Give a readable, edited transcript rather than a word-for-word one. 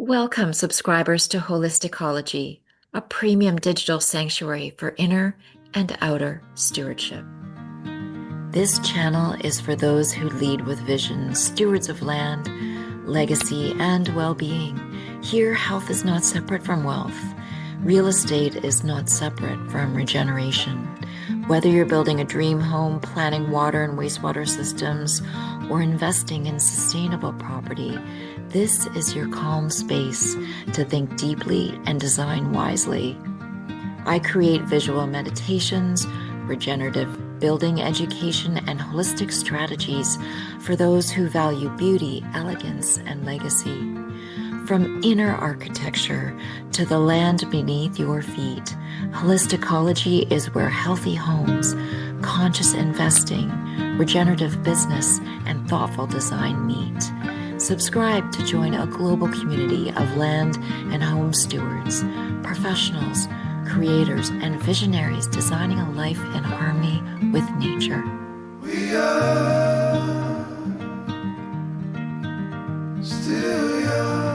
Welcome, subscribers, to Holisticology, a premium digital sanctuary for inner and outer stewardship. This channel is for those who lead with vision, stewards of land, legacy, and well-being. Here, health is not separate from wealth. Real estate is not separate from regeneration. Whether you're building a dream home, planning water and wastewater systems, or investing in sustainable property, this is your calm space to think deeply and design wisely. I create visual meditations, regenerative building education, and holistic strategies for those who value beauty, elegance, and legacy. From inner architecture to the land beneath your feet, Holisticology is where healthy homes, conscious investing, regenerative business, and thoughtful design meet. Subscribe to join a global community of land and home stewards, professionals, creators, and visionaries designing a life in harmony with nature. We are still young.